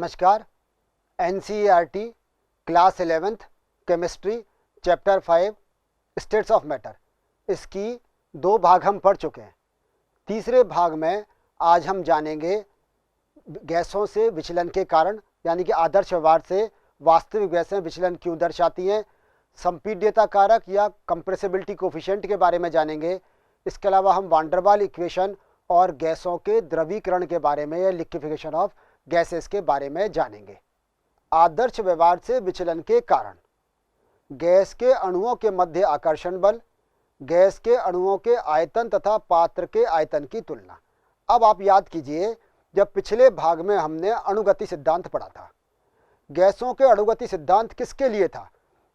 नमस्कार। NCERT class 11th chemistry chapter 5 states of matter, इसकी 2 भाग हम पढ़ चुके हैं। तीसरे भाग में आज हम जानेंगे गैसों से विचलन के कारण, यानी कि आदर्श व्यवहार से वास्तविक गैसें विचलन क्यों दर्शाती हैं। संपीड्यता कारक या कंप्रेसिबिलिटी कोफिशिएंट के बारे में जानेंगे। इसके अलावा हम वान डेर वाल इक्वेशन और गैसों के द्रवीकरण के बारे में या लिक्विफिकेशन ऑफ गैसेस के बारे में जानेंगे। आदर्श व्यवहार से विचलन के कारण, गैस के अणुओं के मध्य आकर्षण बल, गैस के अणुओं के आयतन तथा पात्र के आयतन की तुलना। अब आप याद कीजिए, जब पिछले भाग में हमने अणुगति सिद्धांत पढ़ा था, गैसों के अणुगति सिद्धांत किसके लिए था?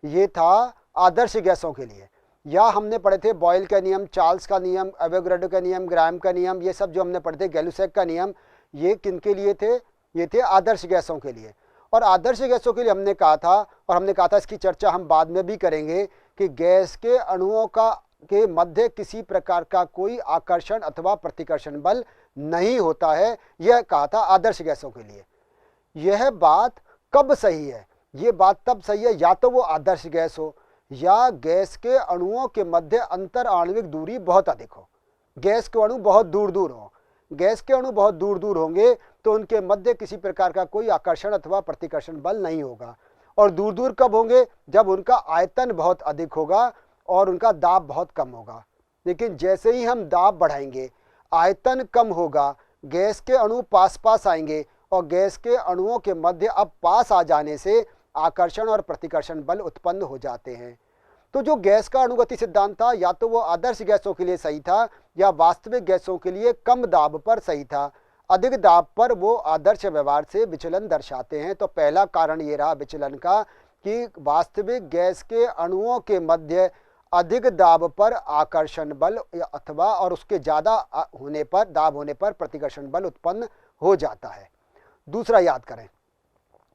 ये था आदर्श गैसों के लिए। या हमने पढ़े थे बॉयल का नियम, चार्ल्स का नियम, एवोगैड्रो का नियम, ग्राहम का नियम, ये सब जो हमने पढ़े थे, गैलुसैक का नियम, ये किनके लिए थे? ये थे आदर्श गैसों के लिए। और आदर्श गैसों के लिए हमने कहा था, और हमने कहा था इसकी चर्चा हम बाद में भी करेंगे, कि गैस के अणुओं के मध्य किसी प्रकार का कोई आकर्षण अथवा प्रतिकर्षण बल नहीं होता है। यह कहा था आदर्श गैसों के लिए। यह बात कब सही है? ये बात तब सही है या तो वो आदर्श गैस हो या गैस के अणुओं के मध्य अंतर आणविक दूरी बहुत अधिक हो। गैस के अणु बहुत दूर दूर हो। गैस के अणु बहुत दूर दूर होंगे तो उनके मध्य किसी प्रकार का कोई आकर्षण अथवा प्रतिकर्षण बल नहीं होगा। और दूर दूर कब होंगे? जब उनका आयतन बहुत अधिक होगा और उनका दाब बहुत कम होगा। लेकिन जैसे ही हम दाब बढ़ाएंगे, आयतन कम होगा, गैस के अणु पास पास आएंगे और गैस के अणुओं के मध्य अब पास आ जाने से आकर्षण और प्रतिकर्षण बल उत्पन्न हो जाते हैं। तो जो गैस का अणुगति सिद्धांत था, या तो वो आदर्श गैसों के लिए सही था या वास्तविक गैसों के लिए कम दाब पर सही था। अधिक दाब पर वो आदर्श व्यवहार से विचलन दर्शाते हैं। तो पहला कारण ये रहा विचलन का कि वास्तविक गैस के अणुओं के मध्य अधिक दाब पर आकर्षण बल अथवा और उसके ज़्यादा होने पर, दाब होने पर प्रतिकर्षण बल उत्पन्न हो जाता है। दूसरा याद करें,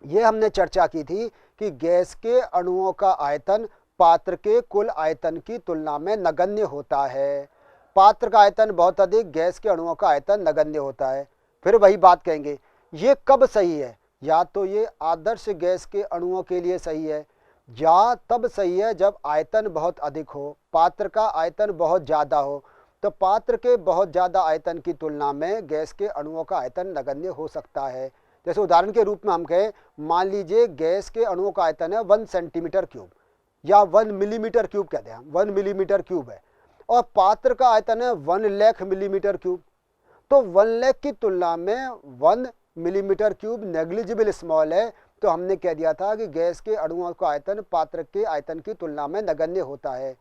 ये हमने चर्चा की थी कि गैस के अणुओं का आयतन पात्र के कुल आयतन की तुलना में नगण्य होता है। पात्र का आयतन बहुत अधिक, गैस के अणुओं का आयतन नगण्य होता है। फिर वही बात कहेंगे, ये कब सही है? या तो ये आदर्श गैस के अणुओं के लिए सही है, या तब सही है जब आयतन बहुत अधिक हो, पात्र का आयतन बहुत ज़्यादा हो। तो पात्र के बहुत ज़्यादा आयतन की तुलना में गैस के अणुओं का आयतन नगण्य हो सकता है। जैसे उदाहरण के रूप में हम कहें, मान लीजिए गैस के अणुओं का आयतन है 1 सेंटीमीटर क्यूब या 1 मिलीमीटर क्यूब कहते हैं, 1 मिलीमीटर क्यूब है, और पात्र का आयतन है 1 लाख मिलीमीटर क्यूब। तो 1 लाख की तुलना में 1 मिलीमीटर क्यूब नेग्लिजिबल स्मॉल है। तो हमने कह दिया था कि गैस के अणुओं का आयतन पात्र के आयतन की तुलना में नगण्य होता है।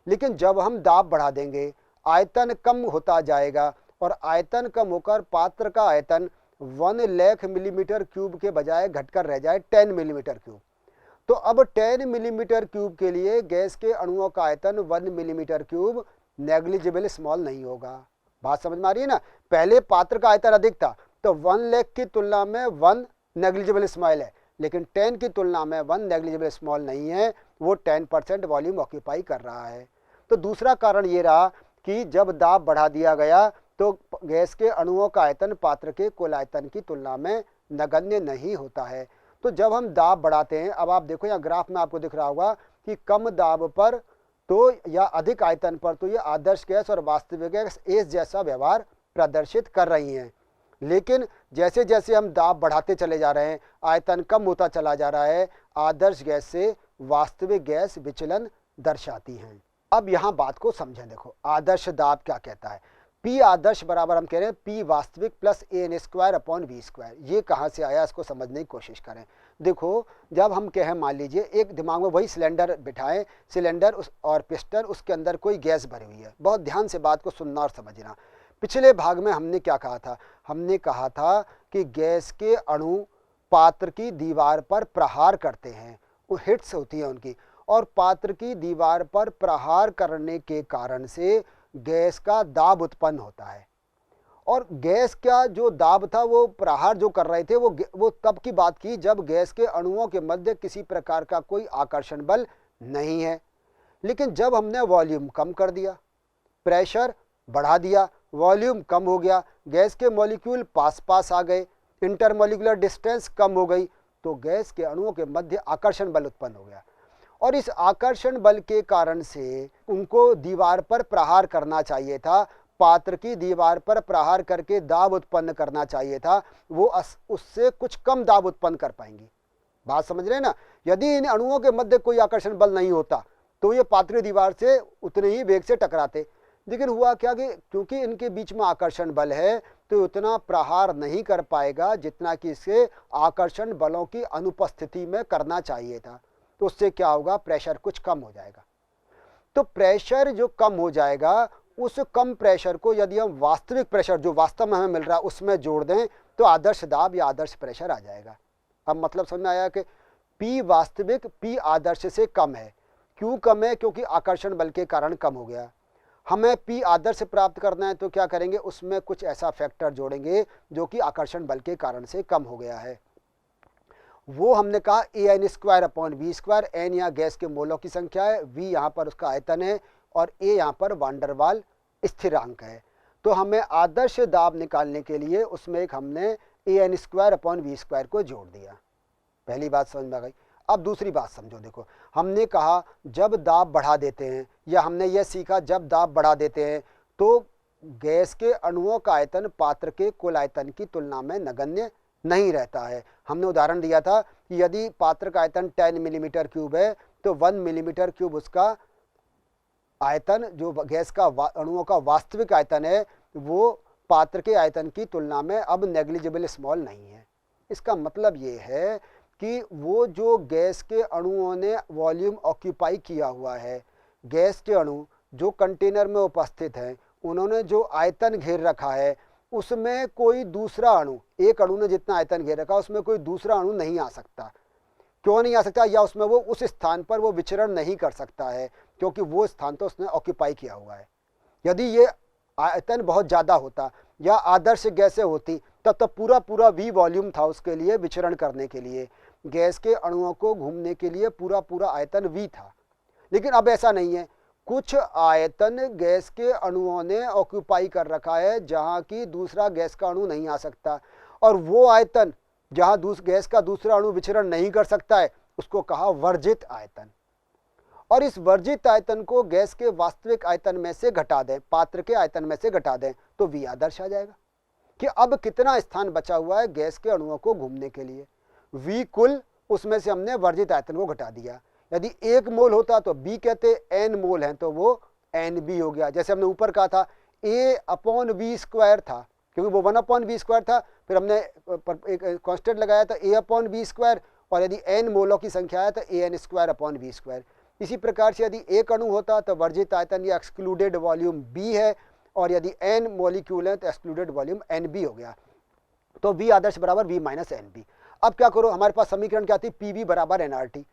लेकिन जब हम दाब बढ़ा देंगे, आयतन कम होता जाएगा और आयतन कम होकर पात्र का आयतन 1 लाख मिलीमीटर क्यूब के बजाय घटकर रह जाए 10 मिलीमीटर क्यूब। तो अब 10 मिलीमीटर क्यूब के लिए गैस के अणुओं का आयतन 1 मिलीमीटर क्यूब नेग्लिजिबल स्मॉल नहीं होगा। बात समझ में आ रही है ना? पहले पात्र का आयतन अधिक था तो 1 लाख की तुलना में 1 नेग्लिजिबल स्मॉल है, लेकिन 10 की तुलना में 1 नेग्लिजिबल स्मॉल नहीं है, वो 10% वॉल्यूम ऑक्यूपाई कर रहा है। तो दूसरा कारण ये रहा कि जब दाब बढ़ा दिया गया तो गैस के अणुओं का आयतन पात्र के कुल आयतन की तुलना में नगण्य नहीं होता है। तो जब हम दाब बढ़ाते हैं, अब आप देखो यहाँ ग्राफ में आपको दिख रहा होगा कि कम दाब पर तो या अधिक आयतन पर तो ये आदर्श गैस और वास्तविक गैस एक जैसा व्यवहार प्रदर्शित कर रही हैं। लेकिन जैसे जैसे हम दाब बढ़ाते चले जा रहे हैं, आयतन कम होता चला जा रहा है, आदर्श गैस से वास्तविक गैस विचलन दर्शाती हैं। अब यहाँ बात को समझें। देखो आदर्श दाब क्या कहता है। P आदर्श बराबर हम कह रहे हैं P वास्तविक प्लस AN²/V²। ये कहाँ से आया, इसको समझने की कोशिश करें। देखो जब हम कहें, मान लीजिए एक दिमाग में वही सिलेंडर बिठाएं, सिलेंडर और पिस्टन, उसके अंदर कोई गैस भरी हुई है। बहुत ध्यान से बात को सुनना और समझना। पिछले भाग में हमने क्या कहा था? हमने कहा था कि गैस के अणु पात्र की दीवार पर प्रहार करते हैं, वो हिट्स होती हैं उनकी, और पात्र की दीवार पर प्रहार करने के कारण से गैस का दाब उत्पन्न होता है। और गैस का जो दाब था, वो प्रहार जो कर रहे थे, वो तब की बात की जब गैस के अणुओं के मध्य किसी प्रकार का कोई आकर्षण बल नहीं है। लेकिन जब हमने वॉल्यूम कम कर दिया, प्रेशर बढ़ा दिया, वॉल्यूम कम हो गया, गैस के मॉलिक्यूल पास पास आ गए, इंटरमोलिकुलर डिस्टेंस कम हो गई तो गैस के अणुओं के मध्य आकर्षण बल उत्पन्न हो गया, और इस आकर्षण बल के कारण से उनको दीवार पर प्रहार करना चाहिए था, पात्र की दीवार पर प्रहार करके दाब उत्पन्न करना चाहिए था, वो उससे कुछ कम दाब उत्पन्न कर पाएंगी। बात समझ रहे हैं ना। यदि इन अणुओं के मध्य कोई आकर्षण बल नहीं होता तो ये पात्रीय दीवार से उतने ही वेग से टकराते, लेकिन हुआ क्या कि क्योंकि इनके बीच में आकर्षण बल है तो उतना प्रहार नहीं कर पाएगा जितना कि इसे आकर्षण बलों की अनुपस्थिति में करना चाहिए था। तो उससे क्या होगा, प्रेशर कुछ कम हो जाएगा। तो प्रेशर जो कम हो जाएगा, उस कम प्रेशर को यदि हम वास्तविक प्रेशर जो वास्तव में हमें मिल रहा है उसमें जोड़ दें तो आदर्श दाब या आदर्श प्रेशर आ जाएगा। अब मतलब समझ में आया कि P वास्तविक P आदर्श से कम है। क्यों कम है? क्योंकि आकर्षण बल के कारण कम हो गया। हमें P आदर्श प्राप्त करना है तो क्या करेंगे, उसमें कुछ ऐसा फैक्टर जोड़ेंगे जो कि आकर्षण बल के कारण से कम हो गया है। वो हमने कहा AN²/V²। N यहाँ गैस के मोलों की संख्या है, V यहाँ पर उसका आयतन है और A यहाँ पर वांडरवाल स्थिरांक है। तो हमें आदर्श दाब निकालने के लिए उसमें एक हमने AN²/V² को जोड़ दिया। पहली बात समझ में आ गई। अब दूसरी बात समझो। देखो, हमने कहा जब दाब बढ़ा देते हैं, या हमने यह सीखा जब दाब बढ़ा देते हैं तो गैस के अणुओं का आयतन पात्र के कुल आयतन की तुलना में नगण्य नहीं रहता है। हमने उदाहरण दिया था कि यदि पात्र का आयतन 10 मिलीमीटर क्यूब है तो 1 मिलीमीटर क्यूब उसका आयतन, जो गैस का अणुओं का वास्तविक आयतन है, वो पात्र के आयतन की तुलना में अब नेग्लिजिबल स्मॉल नहीं है। इसका मतलब ये है कि वो जो गैस के अणुओं ने वॉल्यूम ऑक्यूपाई किया हुआ है, गैस के अणु जो कंटेनर में उपस्थित हैं, उन्होंने जो आयतन घेर रखा है उसमें कोई दूसरा अणु, एक अणु ने जितना आयतन घेर रखा उसमें कोई दूसरा अणु नहीं आ सकता। क्यों नहीं आ सकता? या उसमें वो उस स्थान पर वो विचरण नहीं कर सकता है क्योंकि वो स्थान तो उसने ऑक्यूपाई किया हुआ है। यदि ये आयतन बहुत ज़्यादा होता या आदर्श गैसें होती तब तो पूरा V वॉल्यूम था उसके लिए विचरण करने के लिए, गैस के अणुओं को घूमने के लिए पूरा आयतन V था। लेकिन अब ऐसा नहीं है। कुछ आयतन गैस के अणुओं ने ऑक्यूपाई कर रखा है जहाँ की दूसरा गैस का अणु नहीं आ सकता, और वो आयतन जहाँ गैस का दूसरा अणु विचरण नहीं कर सकता है उसको कहा वर्जित आयतन। और इस वर्जित आयतन को गैस के वास्तविक आयतन में से घटा दें, पात्र के आयतन में से घटा दें तो V आदर्श आ जाएगा कि अब कितना स्थान बचा हुआ है गैस के अणुओं को घूमने के लिए। V कुल, उसमें से हमने वर्जित आयतन को घटा दिया। यदि 1 मोल होता तो B कहते, N मोल हैं तो वो NB हो गया। जैसे हमने ऊपर कहा था A/V² था, क्योंकि वो 1/V² था, फिर हमने एक कांस्टेंट लगाया था A/V², और यदि N मोलों की संख्या है तो AN²/V²। इसी प्रकार से यदि एक अणु होता तो वर्जित आयतन या एक्सक्लूडेड वॉल्यूम B है, और यदि N मॉलिक्यूल है तो एक्सक्लूडेड वॉल्यूम NB हो गया। तो V आदर्श बराबर V - NB। अब क्या करो, हमारे पास समीकरण क्या थी, PV बराबर nRT।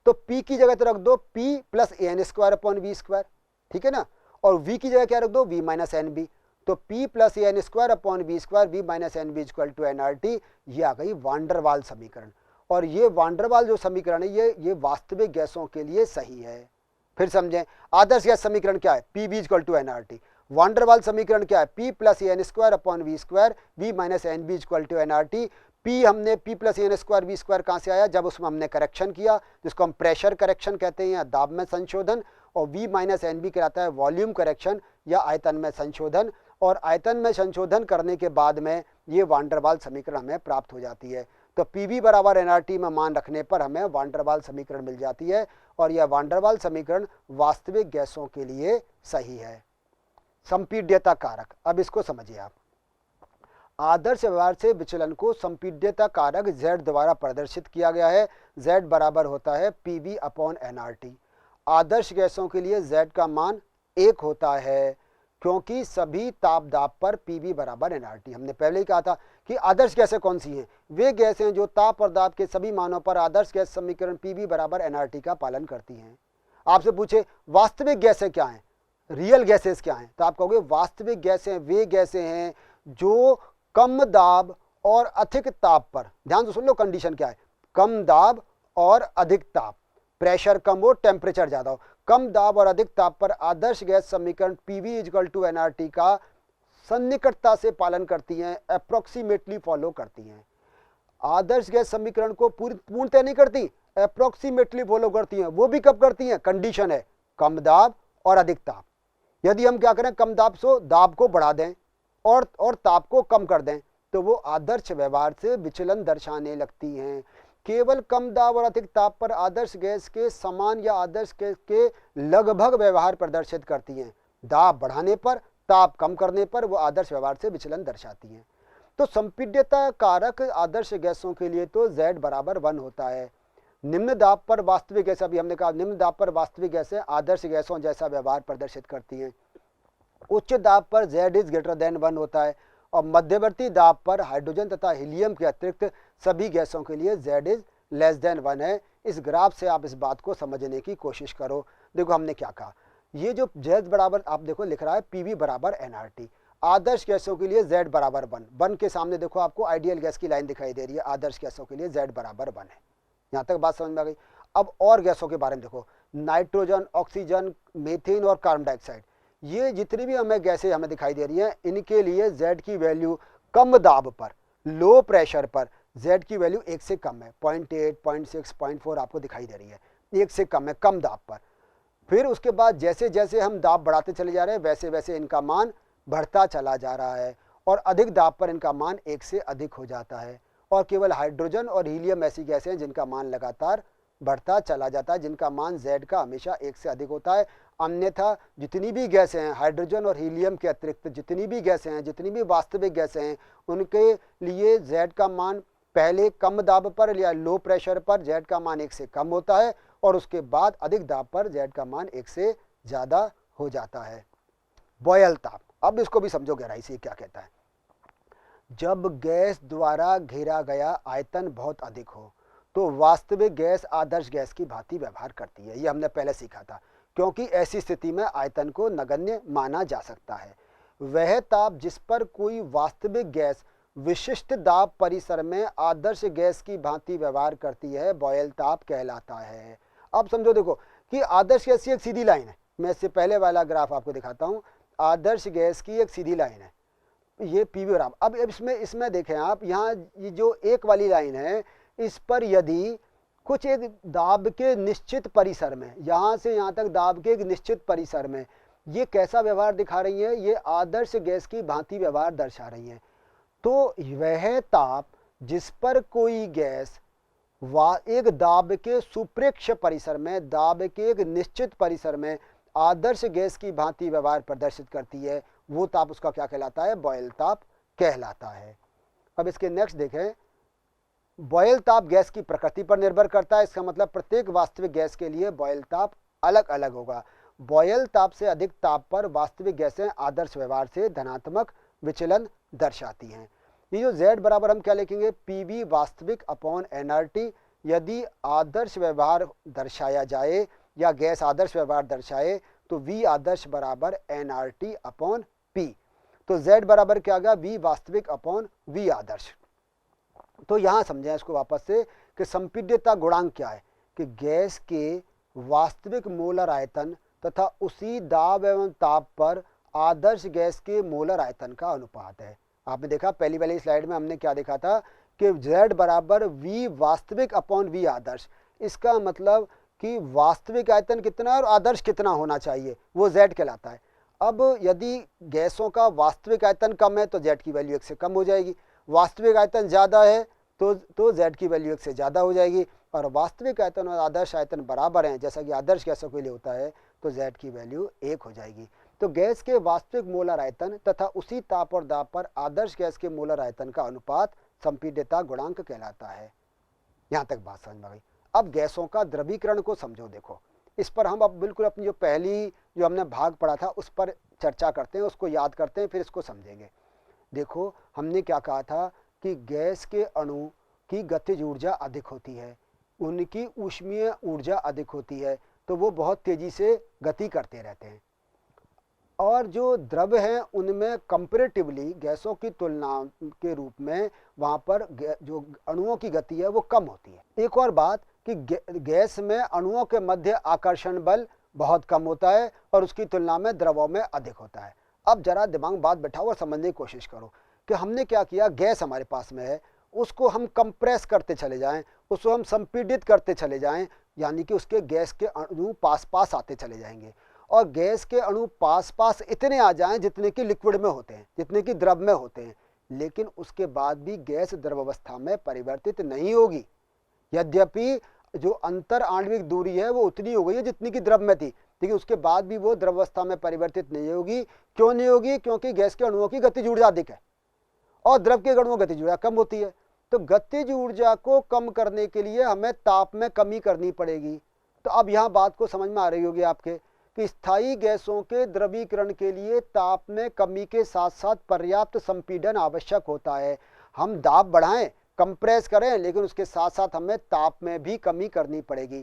तो P की जगह तो रख दो P + AN²/V², ठीक है ना, और V की जगह क्या रख दो, V - NB। तो P + AN²/V², V - NB = nRT। ये आ गई वांडरवाल समीकरण। और ये वांडरवाल जो समीकरण है ये वास्तविक गैसों के लिए सही है। फिर समझें, आदर्श गैस समीकरण क्या है, PV = nRT। वांडरवाल समीकरण क्या है, P + AN²/V², V - NB = nRT। P हमने P + AN²/V² कहाँ से आया, जब उसमें हमने करेक्शन किया, जिसको हम प्रेशर करेक्शन कहते हैं या दाब में संशोधन, और V - NB कहलाता है वॉल्यूम करेक्शन या आयतन में संशोधन। और आयतन में संशोधन करने के बाद में ये वांडरवाल समीकरण हमें प्राप्त हो जाती है। तो PV बराबर nRT में मान रखने पर हमें वांडरवाल समीकरण मिल जाती है, और यह वांडरवाल समीकरण वास्तविक गैसों के लिए सही है। संपीड्यता कारक, अब इसको समझिए आप। आदर्श व्यवहार से विचलन को संपीड्यता कारक Z द्वारा प्रदर्शित किया गया है। Z बराबर होता है PV/nRT। आदर्श गैसों के लिए Z का मान 1 होता है क्योंकि सभी ताप दाब पर PV बराबर nRT। हमने पहले ही कहा था कि आदर्श गैसें कौन सी हैं, वे गैसें हैं जो ताप और दाब के सभी मानों पर आदर्श गैस समीकरण PV बराबर nRT का पालन करती हैं। आपसे पूछे वास्तविक गैसें क्या हैं, रियल गैसेस क्या हैं, तो आप कहोगे वास्तविक गैसें वे गैसें हैं जो कम दाब और अधिक ताप पर, ध्यान से सुन लो कंडीशन क्या है, कम दाब और अधिक ताप, प्रेशर कम हो टेम्परेचर ज़्यादा हो, कम दाब और अधिक ताप पर आदर्श गैस समीकरण PV = nRT का सन्निकटता से पालन करती हैं, अप्रोक्सीमेटली फॉलो करती हैं। आदर्श गैस समीकरण को पूर्णतः नहीं करती, अप्रोक्सीमेटली फॉलो करती हैं। वो भी कब करती हैं? कंडीशन है कम दाब और अधिक ताप। यदि हम क्या करें, कम दाब से दाब को बढ़ा दें और ताप को कम कर दें, तो वो आदर्श व्यवहार से विचलन दर्शाने लगती हैं। केवल कम दाब और अधिक ताप पर आदर्श गैस के समान या आदर्श गैस के लगभग व्यवहार प्रदर्शित करती हैं। दाब बढ़ाने पर, ताप कम करने पर वो आदर्श व्यवहार से विचलन दर्शाती हैं। तो संपीड्यता कारक आदर्श गैसों के लिए तो Z बराबर 1 होता है। निम्न दाब पर वास्तविक गैस, अभी हमने कहा निम्न दाब पर वास्तविक गैसें आदर्श गैसों जैसा व्यवहार प्रदर्शित करती हैं। उच्च दाब पर Z इज ग्रेटर देन 1 होता है और मध्यवर्ती दाब पर हाइड्रोजन तथा हीलियम के अतिरिक्त सभी गैसों के लिए Z इज लेस देन 1 है। इस ग्राफ से आप इस बात को समझने की कोशिश करो। देखो हमने क्या कहा, ये जो Z बराबर आप देखो लिख रहा है PV बराबर nRT, आदर्श गैसों के लिए Z बराबर 1 के सामने देखो आपको आइडियल गैस की लाइन दिखाई दे रही है। आदर्श गैसों के लिए Z बराबर 1 है। यहाँ तक बात समझ में आ गई। अब और गैसों के बारे में देखो, नाइट्रोजन, ऑक्सीजन, मीथेन और कार्बन डाइऑक्साइड, ये जितनी भी हमें गैसें हमें दिखाई दे रही हैं, इनके लिए Z की वैल्यू कम दाब पर, लो प्रेशर पर Z की वैल्यू 1 से कम है। 0.8, 0.6, 0.4 आपको दिखाई दे रही है, 1 से कम है कम दाब पर। फिर उसके बाद जैसे जैसे हम दाब बढ़ाते चले जा रहे हैं, वैसे वैसे इनका मान बढ़ता चला जा रहा है और अधिक दाब पर इनका मान 1 से अधिक हो जाता है। और केवल हाइड्रोजन और हीलियम ऐसी गैसें हैं जिनका मान लगातार बढ़ता चला जाता है, जिनका मान Z का हमेशा 1 से अधिक होता है। अन्यथा जितनी भी गैसें हैं, हाइड्रोजन और हीलियम के अतिरिक्त जितनी भी गैसें हैं, जितनी भी वास्तविक गैसें हैं, उनके लिए Z का मान पहले कम दाब पर या लो प्रेशर पर Z का मान 1 से कम होता है और उसके बाद अधिक दाब पर Z का मान 1 से ज़्यादा हो जाता है। बॉयल ताप, अब इसको भी समझो गहराई से क्या कहता है। जब गैस द्वारा घेरा गया आयतन बहुत अधिक हो तो वास्तविक गैस आदर्श गैस की भांति व्यवहार करती है। ये हमने पहले सीखा था, क्योंकि ऐसी स्थिति में आयतन को नगण्य माना जा सकता है। वह ताप जिस पर कोई वास्तविक गैस विशिष्ट दाब परिसर में आदर्श गैस की भांति व्यवहार करती है, बॉयल ताप कहलाता है। अब समझो देखो कि आदर्श गैस की एक सीधी लाइन है। मैं इससे पहले वाला ग्राफ आपको दिखाता हूँ। आदर्श गैस की एक सीधी लाइन है, ये PV ग्राफ। अब इसमें देखें आप, यहाँ ये जो एक वाली लाइन है, इस पर यदि कुछ एक दाब के निश्चित परिसर में, यहाँ से यहाँ तक दाब के एक निश्चित परिसर में ये कैसा व्यवहार दिखा रही है, ये आदर्श गैस की भांति व्यवहार दर्शा रही है। तो वह ताप जिस पर कोई गैस एक दाब के सुप्रेक्ष परिसर में, दाब के एक निश्चित परिसर में आदर्श गैस की भांति व्यवहार प्रदर्शित करती है, वो ताप उसका क्या कहलाता है? बॉयल ताप कहलाता है। अब इसके नेक्स्ट देखें, बॉयल ताप गैस की प्रकृति पर निर्भर करता है। इसका मतलब प्रत्येक वास्तविक गैस के लिए बॉयल ताप अलग अलग होगा। बॉयल ताप से अधिक ताप पर वास्तविक गैसें आदर्श व्यवहार से धनात्मक विचलन दर्शाती हैं। ये जो Z बराबर हम क्या लिखेंगे? PV वास्तविक अपॉन nRT। यदि आदर्श व्यवहार दर्शाया जाए या गैस आदर्श व्यवहार दर्शाए तो V आदर्श बराबर nRT अपॉन P। तो Z बराबर क्या आ गया? V वास्तविक अपॉन V आदर्श। तो यहाँ समझें इसको वापस से कि संपीड्यता गुणांक क्या है कि गैस के वास्तविक मोलर आयतन तथा उसी दाब एवं ताप पर आदर्श गैस के मोलर आयतन का अनुपात है। आपने देखा पहली वाली स्लाइड में हमने क्या देखा था कि Z बराबर V वास्तविक अपॉन V आदर्श। इसका मतलब कि वास्तविक आयतन कितना और आदर्श कितना होना चाहिए, वो Z कहलाता है। अब यदि गैसों का वास्तविक आयतन कम है तो Z की वैल्यू 1 से कम हो जाएगी, वास्तविक आयतन ज़्यादा है तो Z की वैल्यू 1 से ज़्यादा हो जाएगी, और वास्तविक आयतन और आदर्श आयतन बराबर हैं जैसा कि आदर्श गैसों के लिए होता है तो Z की वैल्यू 1 हो जाएगी। तो गैस के वास्तविक मोलर आयतन तथा उसी ताप और दाब पर आदर्श गैस के मोलर आयतन का अनुपात संपीड्यता गुणांक कहलाता है। यहाँ तक बात समझ में आ गई। अब गैसों का द्रवीकरण को समझो। देखो इस पर हम अब बिल्कुल अपनी जो हमने भाग पढ़ा था उस पर चर्चा करते हैं, उसको याद करते हैं, फिर इसको समझेंगे। देखो हमने क्या कहा था कि गैस के अणु की गतिज ऊर्जा अधिक होती है, उनकी ऊष्मीय ऊर्जा अधिक होती है, तो वो बहुत तेज़ी से गति करते रहते हैं। और जो द्रव हैं उनमें कंपैरेटिवली गैसों की तुलना के रूप में वहाँ पर जो अणुओं की गति है वो कम होती है। एक और बात कि गैस में अणुओं के मध्य आकर्षण बल बहुत कम होता है और उसकी तुलना में द्रवों में अधिक होता है। अब जरा दिमाग बात बैठाओ और समझने की कोशिश करो कि हमने क्या किया, गैस हमारे पास में है, उसको हम कंप्रेस करते चले जाएं, उसको हम संपीड़ित करते चले जाएं, यानी कि उसके गैस के अणु पास पास आते चले जाएंगे और गैस के अणु पास पास इतने आ जाएं जितने कि लिक्विड में होते हैं, जितने कि द्रव में होते हैं, लेकिन उसके बाद भी गैस द्रव अवस्था में परिवर्तित नहीं होगी। यद्यपि जो अंतर आणविक दूरी है वो उतनी हो गई है जितनी कि द्रव में थी, लेकिन उसके बाद भी वो द्रव अवस्था में परिवर्तित नहीं होगी। क्यों नहीं होगी? क्योंकि गैस के अणुओं की गतिज ऊर्जा अधिक है और द्रव के अणुओं की गतिज ऊर्जा कम होती है। तो गतिज ऊर्जा को कम करने के लिए हमें ताप में कमी करनी पड़ेगी। तो अब यहाँ बात को समझ में आ रही होगी आपके कि स्थायी गैसों के द्रवीकरण के लिए ताप में कमी के साथ साथ पर्याप्त संपीड़न आवश्यक होता है। हम दाब बढ़ाएं, कंप्रेस करें, लेकिन उसके साथ साथ हमें ताप में भी कमी करनी पड़ेगी।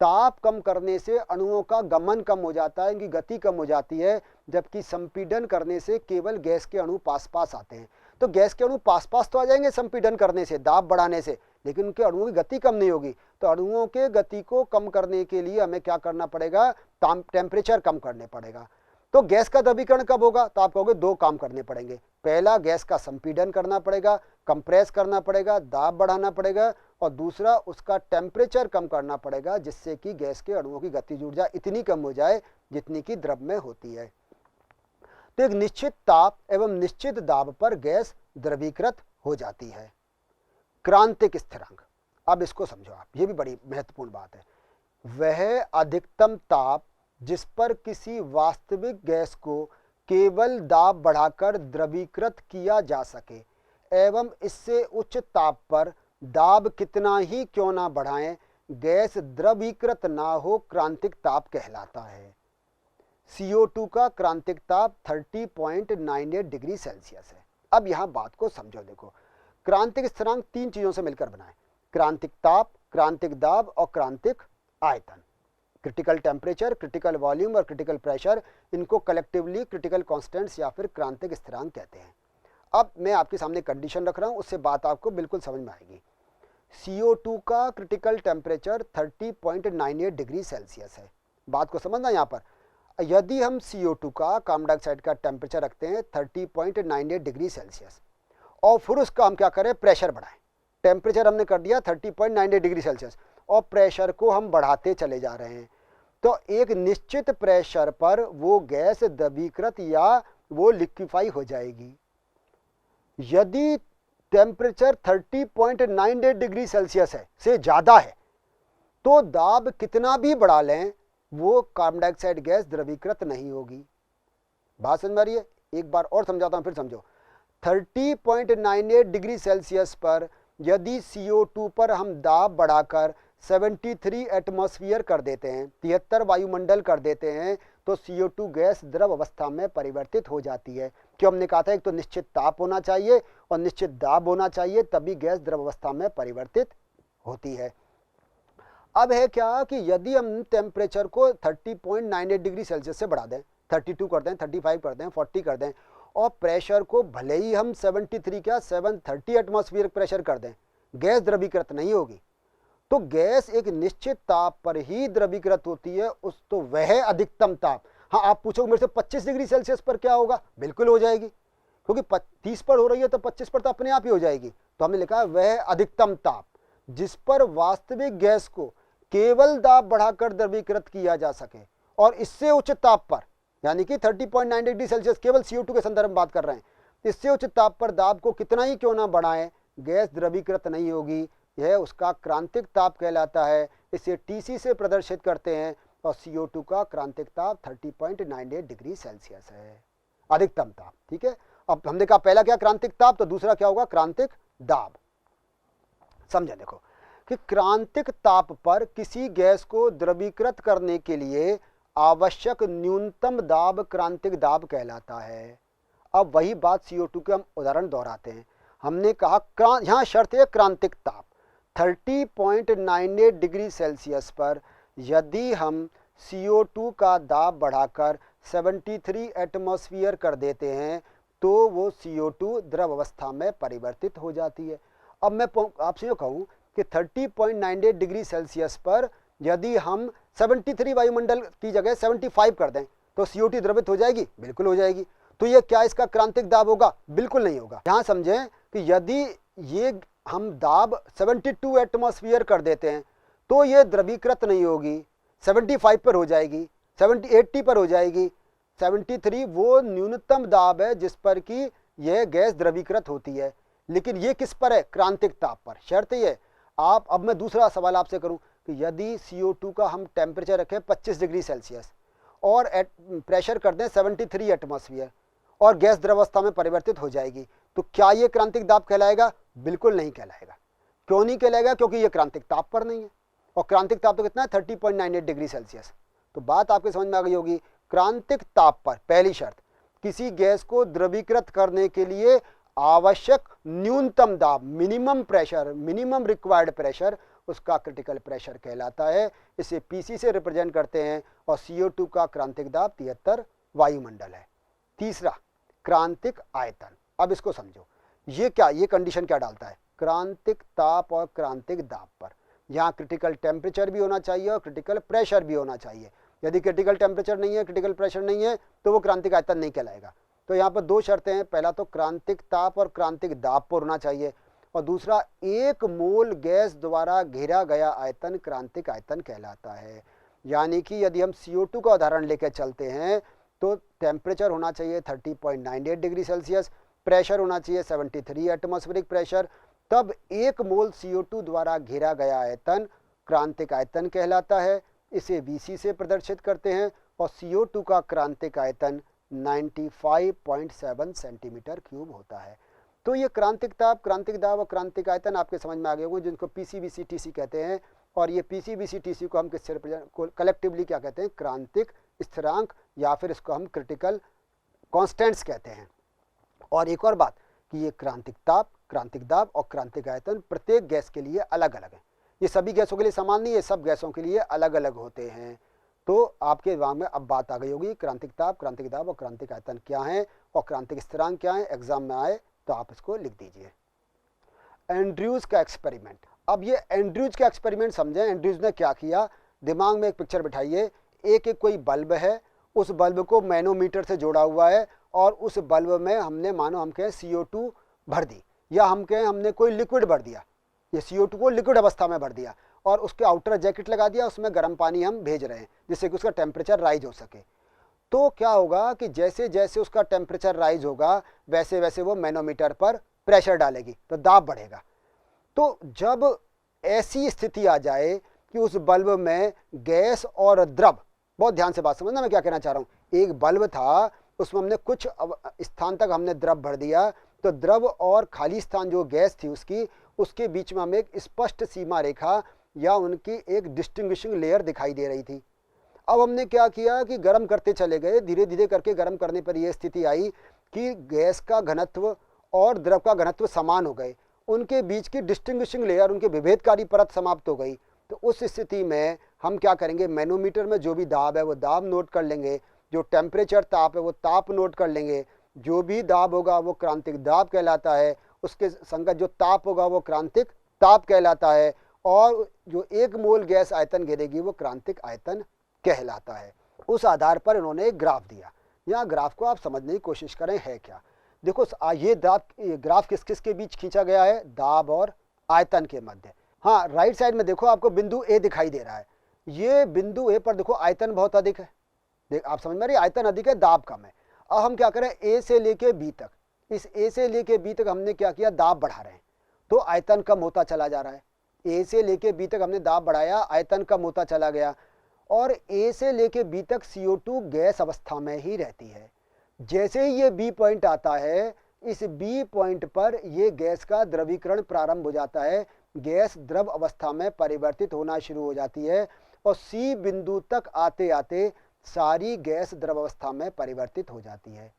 ताप कम करने से अणुओं का गमन कम हो जाता है, इनकी गति कम हो जाती है, जबकि संपीड़न करने से केवल गैस के अणु पास पास आते हैं। तो गैस के अणु पास पास तो आ जाएंगे संपीड़न करने से, दाब बढ़ाने से, लेकिन उनके अणुओं की गति कम नहीं होगी। तो अणुओं के गति को कम करने के लिए हमें क्या करना पड़ेगा? टेम्परेचर कम करने पड़ेगा। तो गैस का द्रवीकरण कब होगा? तो आप कहोगे दो काम करने पड़ेंगे। पहला, गैस का संपीड़न करना पड़ेगा, कंप्रेस करना पड़ेगा, दाब बढ़ाना पड़ेगा, और दूसरा उसका टेम्परेचर कम करना पड़ेगा, जिससे कि गैस के अणुओं की गतिज ऊर्जा इतनी कम हो जाए जितनी कि द्रव में होती है। तो एक निश्चित ताप एवं निश्चित दाब पर गैस द्रवीकृत हो जाती है। क्रांतिक स्थिरांक, अब इसको समझो आप, ये भी बड़ी महत्वपूर्ण बात है। वह अधिकतम ताप जिस पर किसी वास्तविक गैस को केवल दाब बढ़ाकर द्रवीकृत किया जा सके एवं इससे उच्च ताप पर दाब कितना ही क्यों ना बढ़ाएं, गैस द्रवीकृत ना हो, क्रांतिक ताप कहलाता है। CO2 का क्रांतिक ताप 30.98 डिग्री सेल्सियस है। अब यहाँ बात को समझो, देखो क्रांतिक स्थिरांक तीन चीजों से मिलकर बना है: क्रांतिक ताप, क्रांतिक दाब और क्रांतिक आयतन। क्रिटिकल टेम्परेचर, क्रिटिकल वॉल्यूम और क्रिटिकल प्रेशर, इनको कलेक्टिवली क्रिटिकल कांस्टेंट्स या फिर क्रांतिक स्थिरांक कहते हैं। अब मैं आपके सामने कंडीशन रख रहा हूं, उससे बात आपको बिल्कुल समझ में आएगी। CO2 का क्रिटिकल टेम्परेचर 30.98 डिग्री सेल्सियस है। बात को समझना, यहाँ पर यदि हम CO2 का, कार्बन डाइऑक्साइड का टेम्परेचर रखते हैं 30.98 डिग्री सेल्सियस और फिर उसका हम क्या करें, प्रेशर बढ़ाएं। टेम्परेचर हमने कर दिया 30.98 डिग्री सेल्सियस और प्रेशर को हम बढ़ाते चले जा रहे हैं, तो एक निश्चित प्रेशर पर वो गैस द्रवीकृत या वो लिक्विफाई हो जाएगी। यदि टेम्परेचर 30.98 डिग्री सेल्सियस है से ज़्यादा है तो दाब कितना भी बढ़ा लें वो कार्बन डाइऑक्साइड गैस द्रवीकृत नहीं होगी। बात समझ में आ रही है? एक बार और समझाता हूं, फिर समझो। 30.98 डिग्री सेल्सियस पर यदि CO2 पर हम दाब बढ़ाकर 73 एटमॉस्फेयर कर देते हैं, 73 वायुमंडल कर देते हैं, तो CO2 गैस द्रव अवस्था में परिवर्तित हो जाती है। क्यों? हमने कहा था एक तो निश्चित ताप होना चाहिए और निश्चित दाब होना चाहिए, तभी गैस द्रव अवस्था में परिवर्तित होती है। अब है क्या कि यदि हम टेम्परेचर को 30.98 डिग्री सेल्सियस से बढ़ा दें, 32 कर दें, 35 कर दें, 40 कर दें, और प्रेशर को भले ही हम 73 क्या 730 एटमॉस्फेयर प्रेशर कर दें, गैस द्रवीकृत नहीं होगी। तो गैस एक निश्चित ताप पर ही द्रवीकृत होती है, उस तो वह अधिकतम ताप। हाँ, आप पूछोगे मेरे से 25 डिग्री सेल्सियस पर क्या होगा? बिल्कुल हो जाएगी, क्योंकि 30 पर हो रही है तो 25 पर तो अपने आप ही हो जाएगी। तो हमने लिखा है वह अधिकतम ताप जिस पर वास्तविक गैस को केवल दाब बढ़ाकर द्रवीकृत किया जा सके और इससे उच्च ताप पर, यानी कि 30.9 डिग्री सेल्सियस, केवल CO2 के संदर्भ में बात कर रहे हैं, इससे उच्च ताप पर दाब को कितना ही क्यों ना बढ़ाएं, गैस द्रवीकृत नहीं होगी। यह उसका क्रांतिक ताप कहलाता है। इसे TC से प्रदर्शित करते हैं और CO2 का क्रांतिक ताप 30.98 डिग्री सेल्सियस है, अधिकतम ताप। ठीक है, अब हमने कहा पहला क्या क्रांतिक ताप, तो दूसरा क्या होगा क्रांतिक दाब। समझे? देखो कि क्रांतिक ताप पर किसी गैस को द्रवीकृत करने के लिए आवश्यक न्यूनतम दाब क्रांतिक दाब कहलाता है। अब वही बात CO2 के हम उदाहरण दोहराते हैं। हमने कहा यहाँ शर्त है क्रांतिक ताप 30.98 डिग्री सेल्सियस पर यदि हम CO2 का दाब बढ़ाकर 73 एटमॉस्फेयर कर देते हैं तो वो CO2 द्रव अवस्था में परिवर्तित हो जाती है। अब मैं आपसे यूँ कहूँ कि 30.98 डिग्री सेल्सियस पर यदि हम 73 वायुमंडल की जगह 75 कर दें तो CO2 द्रवित हो जाएगी? बिल्कुल हो जाएगी। तो ये क्या इसका क्रांतिक दाब होगा? बिल्कुल नहीं होगा। यहाँ समझें कि यदि ये हम दाब 72 एटमॉस्फेयर कर देते हैं तो ये द्रवीकृत नहीं होगी, 75 पर हो जाएगी, 80 पर हो जाएगी। 73 वो न्यूनतम दाब है जिस पर कि यह गैस द्रवीकृत होती है। लेकिन ये किस पर है? क्रांतिक ताप पर। शर्त ये आप, अब मैं दूसरा सवाल आपसे करूं कि यदि CO2 का हम टेम्परेचर रखें 25 डिग्री सेल्सियस और प्रेशर कर दें 73 एटमॉस्फेयर और गैस द्रवावस्था में परिवर्तित हो जाएगी, तो क्या ये क्रांतिक दाब कहलाएगा? बिल्कुल नहीं कहलाएगा। क्यों नहीं कहलाएगा? क्योंकि ये क्रांतिक ताप पर नहीं है, और क्रांतिक ताप तो कितना है? 30.98 डिग्री सेल्सियस। तो बात आपके समझ में आ गई होगी। क्रांतिक ताप पर पहली शर्त, किसी गैस को द्रवीकृत करने के लिए आवश्यक न्यूनतम दाब, minimum pressure, minimum required pressure, उसका क्रिटिकल प्रेशर कहलाता है। इसे PC से रिप्रेजेंट करते हैं और CO2 का क्रांतिक दाब 73 वायुमंडल है। तीसरा, क्रांतिक आयतन। अब इसको समझो, ये क्या, ये कंडीशन क्या डालता है? क्रांतिक ताप और क्रांतिक दाब पर यहाँ क्रिटिकल टेम्परेचर भी होना चाहिए और क्रिटिकल प्रेशर भी होना चाहिए। यदि क्रिटिकल टेम्परेचर नहीं है, क्रिटिकल प्रेशर नहीं है, तो वो क्रांतिक आयतन नहीं कहलाएगा। तो यहाँ पर दो शर्तें हैं, पहला तो क्रांतिक ताप और क्रांतिक दाब पर होना चाहिए, और दूसरा 1 मोल गैस द्वारा घेरा गया आयतन क्रांतिक आयतन कहलाता है। यानी कि यदि हम CO2 का उदाहरण लेकर चलते हैं तो टेम्परेचर होना चाहिए 30.98 डिग्री सेल्सियस, प्रेशर होना चाहिए 73 एटमॉस्फेरिक प्रेशर, तब 1 मोल CO2 द्वारा घेरा गया आयतन क्रांतिक आयतन कहलाता है। इसे VC से प्रदर्शित करते हैं और CO2 का क्रांतिक आयतन 95.7 सेंटीमीटर क्यूब होता है। तो ये क्रांतिक ताप, क्रांतिक दाब और क्रांतिक आयतन आपके समझ में आ गए होंगे, जिनको PCVC/TC कहते हैं। और ये PCVC/TC को हम किससे रिप्रेजेंट, कलेक्टिवली क्या कहते हैं? क्रांतिक स्थिरांक, या फिर इसको हम क्रिटिकल कॉन्स्टेंट्स कहते हैं। और एक और बात कि ये क्रांतिक ताप, क्रांतिक दाब और क्रांतिक आयतन प्रत्येक गैस के लिए अलग अलग है। ये सभी गैसों के लिए समान नहीं है, सब गैसों के लिए अलग अलग होते हैं। तो आपके दिमाग में अब बात आ गई होगी क्रांतिक ताप, क्रांतिक दाब और क्रांतिक आयतन क्या है और क्रांतिक स्थिरांक क्या है। एग्जाम में आए तो आप इसको लिख दीजिए। एंड्रयूज का एक्सपेरिमेंट। अब ये एंड्रयूज का एक्सपेरिमेंट समझें। एंड्रयूज ने क्या किया, दिमाग में एक पिक्चर बिठाइए, एक कोई बल्ब है, उस बल्ब को मैनोमीटर से जोड़ा हुआ है और उस बल्ब में हमने, मानो हम कहें CO2 भर दी, या हम कहें हमने कोई लिक्विड भर दिया, ये CO2 को लिक्विड अवस्था में भर दिया और उसके आउटर जैकेट लगा दिया, उसमें गर्म पानी हम भेज रहे हैं जिससे कि उसका टेम्परेचर राइज हो सके। तो क्या होगा कि जैसे जैसे उसका टेम्परेचर राइज होगा वैसे वैसे वो मैनोमीटर पर प्रेशर डालेगी तो दाब बढ़ेगा। तो जब ऐसी स्थिति आ जाए कि उस बल्ब में गैस और द्रव, बहुत ध्यान से बात समझना मैं क्या कहना चाह रहा हूँ, एक बल्ब था उसमें हमने कुछ स्थान तक हमने द्रव भर दिया, तो द्रव और खाली स्थान जो गैस थी उसके बीच में हमें एक स्पष्ट सीमा रेखा या उनकी एक डिस्टिंग्विशिंग लेयर दिखाई दे रही थी। अब हमने क्या किया कि गर्म करते चले गए, धीरे धीरे करके गर्म करने पर यह स्थिति आई कि गैस का घनत्व और द्रव का घनत्व समान हो गए, उनके बीच की डिस्टिंग्विशिंग लेयर, उनके विभेदकारी परत समाप्त हो गई। तो उस स्थिति में हम क्या करेंगे, मैनोमीटर में जो भी दाब है वो दाब नोट कर लेंगे, जो टेम्परेचर ताप है वो ताप नोट कर लेंगे, जो भी दाब होगा वो क्रांतिक दाब कहलाता है, उसके संगत जो ताप होगा वो क्रांतिक ताप कहलाता है, और जो 1 मोल गैस आयतन घेरेगी वो क्रांतिक आयतन कहलाता है। उस आधार पर इन्होंने एक ग्राफ दिया। यहाँ ग्राफ को आप समझने की कोशिश करें है क्या। देखो ये ग्राफ किस किस के बीच खींचा गया है, दाब और आयतन के मध्य। हाँ, राइट साइड में देखो आपको बिंदु A दिखाई दे रहा है, ये बिंदु A पर देखो आयतन बहुत अधिक है, आप समझ में आ रही है, आयतन अधिक है, दाब कम है। अब हम क्या करें, A से लेके B तक, इस A से लेके B तक हमने क्या किया, दाब बढ़ा रहे हैं, तो आयतन कम होता चला जा रहा है। A से लेके B तक हमने दाब बढ़ाया, आयतन कम होता चला गया, और A से लेके B तक CO2 गैस अवस्था में ही रहती है। जैसे ही ये B पॉइंट आता है, इस B पॉइंट पर ये गैस का द्रवीकरण प्रारंभ हो जाता है, गैस द्रव अवस्था में परिवर्तित होना शुरू हो जाती है, और C बिंदु तक आते आते सारी गैस द्रव अवस्था में परिवर्तित हो जाती है।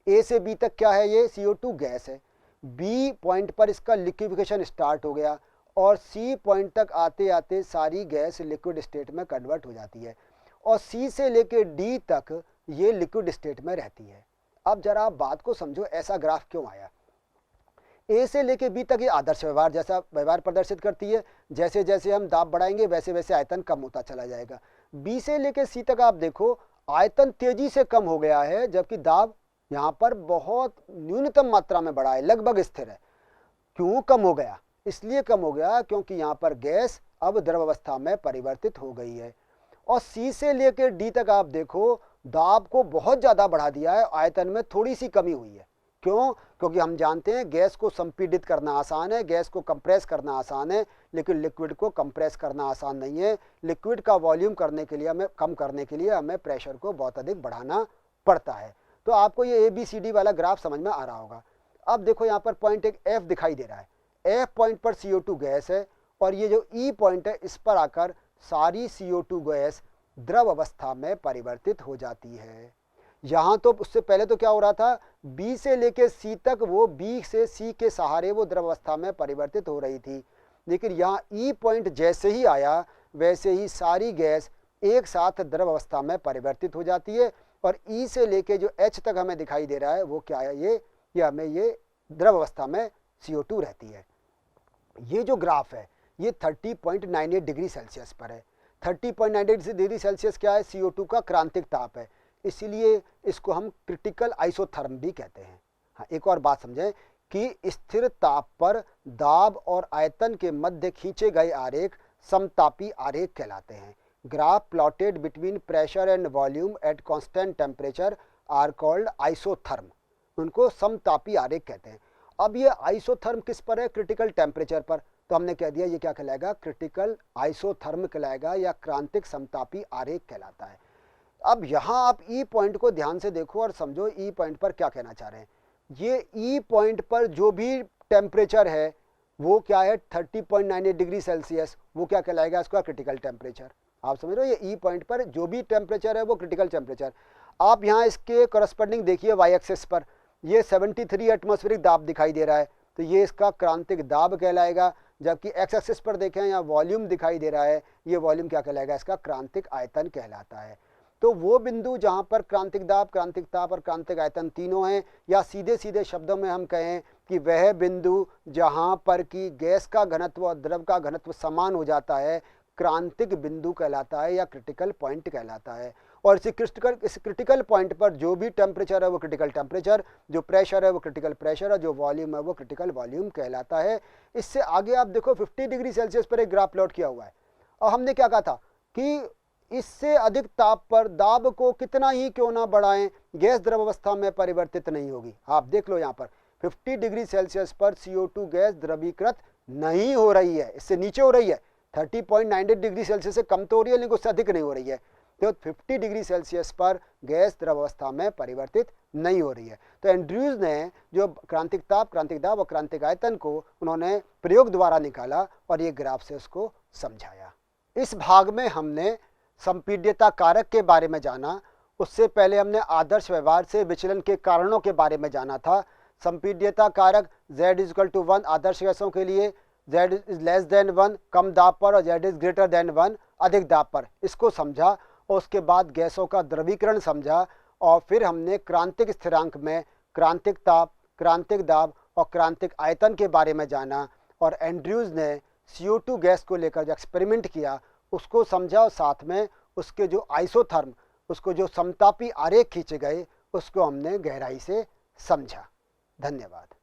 A से B तक क्या है, ये CO2 गैस है, B पॉइंट पर इसका लिक्विफिकेशन स्टार्ट हो गया, और C पॉइंट तक आते आते सारी गैस लिक्विड स्टेट में कन्वर्ट हो जाती है, और C से लेके D तक ये लिक्विड स्टेट में रहती है। अब जरा आप बात को समझो, ऐसा ग्राफ क्यों आया। A से लेके B तक ये आदर्श व्यवहार जैसा व्यवहार प्रदर्शित करती है, जैसे जैसे हम दाब बढ़ाएंगे वैसे वैसे आयतन कम होता चला जाएगा। B से लेके C तक आप देखो आयतन तेजी से कम हो गया है, जबकि दाब यहाँ पर बहुत न्यूनतम मात्रा में बढ़ा है, लगभग स्थिर है। क्यों कम हो गया, इसलिए कम हो गया क्योंकि यहाँ पर गैस अब द्रव अवस्था में परिवर्तित हो गई है। और सी से लेकर डी तक आप देखो दाब को बहुत ज़्यादा बढ़ा दिया है, आयतन में थोड़ी सी कमी हुई है। क्यों? क्योंकि हम जानते हैं गैस को संपीड़ित करना आसान है, गैस को कंप्रेस करना आसान है, लेकिन लिक्विड को कंप्रेस करना आसान नहीं है। लिक्विड का वॉल्यूम करने के लिए हमें कम करने के लिए हमें प्रेशर को बहुत अधिक बढ़ाना पड़ता है। तो आपको ये ABCD वाला ग्राफ समझ में आ रहा होगा। अब देखो यहाँ पर पॉइंट एक F दिखाई दे रहा है। F पॉइंट पर CO2 गैस है और ये जो E पॉइंट है इस पर आकर सारी CO2 गैस द्रव अवस्था में परिवर्तित हो जाती है। यहाँ तो उससे पहले तो क्या हो रहा था, B से लेके C तक वो B से C के सहारे वो द्रव अवस्था में परिवर्तित हो रही थी, लेकिन यहाँ E पॉइंट जैसे ही आया वैसे ही सारी गैस एक साथ द्रव अवस्था में परिवर्तित हो जाती है। और E से लेके जो H तक हमें दिखाई दे रहा है वो क्या है, ये हमें ये द्रव अवस्था में CO2 रहती है। ये जो ग्राफ है ये 30.98 डिग्री सेल्सियस पर है। 30.98 डिग्री सेल्सियस क्या है, CO2 का क्रांतिक ताप है, इसलिए इसको हम क्रिटिकल आइसोथर्म भी कहते हैं। हाँ, एक और बात समझें कि स्थिर ताप पर दाब और आयतन के मध्य खींचे गए आरेख समतापी आरेख कहलाते हैं। Graph plotted between pressure and volume at constant temperature are called isotherm. उनको समतापी आरेख कहते हैं। अब ये आइसोथर्म किस पर है, क्रिटिकल टेम्परेचर पर, तो हमने कह दिया ये क्या कहलाएगा, क्रिटिकल आइसोथर्म कहलाएगा या क्रांतिक समतापी आरेख कहलाता है। अब यहाँ आप E पॉइंट को ध्यान से देखो और समझो E पॉइंट पर क्या कहना चाह रहे हैं। ये E पॉइंट पर जो भी टेम्परेचर है वो क्या है, 30.98 डिग्री सेल्सियस, वो क्या कहलाएगा, इसका क्रिटिकल टेम्परेचर। आप समझ रहे हो, ये E पॉइंट पर जो भी टेम्परेचर है वो क्रिटिकल टेम्परेचर। आप यहाँ इसके करस्पॉन्डिंग देखिए वाई एक्सिस पर ये 73 एटमॉस्फेरिक दाब दिखाई दे रहा है, तो ये इसका क्रांतिक दाब कहलाएगा। जबकि एक्स एक्सिस पर देखें यहाँ वॉल्यूम दिखाई दे रहा है, ये वॉल्यूम क्या कहलाएगा, इसका क्रांतिक आयतन कहलाता है। तो वो बिंदु जहाँ पर क्रांतिक दाब, क्रांतिक ताप और क्रांतिक आयतन तीनों हैं, या सीधे सीधे शब्दों में हम कहें कि वह बिंदु जहाँ पर कि गैस का घनत्व और द्रव का घनत्व समान हो जाता है, क्रांतिक बिंदु कहलाता है या क्रिटिकल पॉइंट कहलाता है। और इस क्रिटिकल पॉइंट पर जो भी टेम्परेचर है वो क्रिटिकल टेम्परेचर, जो प्रेशर है वो क्रिटिकल प्रेशर और जो वॉल्यूम है वो क्रिटिकल वॉल्यूम कहलाता है। इससे आगे आप देखो 50 डिग्री सेल्सियस पर एक ग्राफ प्लॉट किया हुआ है, और हमने क्या कहा था कि इससे अधिक ताप पर दाब को कितना ही क्यों ना बढ़ाएं, गैस द्रव अवस्था में परिवर्तित नहीं होगी। आप देख लो यहाँ पर 50 डिग्री सेल्सियस पर CO2 गैस द्रवीकृत नहीं हो रही है, इससे नीचे हो रही है। 30.98 डिग्री सेल्सियस से कम तो हो रही है लेकिन उससे अधिक नहीं हो रही है। तो 50 डिग्री सेल्सियस पर गैस द्रव अवस्था में परिवर्तित नहीं हो रही है। तो एंड्रयूज ने जो क्रांतिक ताप, क्रांतिक दाब और क्रांतिक आयतन को उन्होंने प्रयोग द्वारा निकाला और ये ग्राफ से उसको समझाया। इस भाग में हमने संपीड्यता कारक के बारे में जाना। उससे पहले हमने आदर्श व्यवहार से विचलन के कारणों के बारे में जाना था। संपीड्यता कारक Z=1 आदर्श गैसों के लिए, Z=1 कम दाब पर और Z=1 अधिक दाब पर, इसको समझा। और उसके बाद गैसों का द्रवीकरण समझा और फिर हमने क्रांतिक स्थिरांक में क्रांतिक ताप, क्रांतिक दाब और क्रांतिक आयतन के बारे में जाना। और एंड्रयूज ने CO2 गैस को लेकर जो एक्सपेरिमेंट किया उसको समझा, और साथ में उसके जो आइसोथर्म, उसको जो समतापी आरेख खींचे गए उसको हमने गहराई से समझा। धन्यवाद।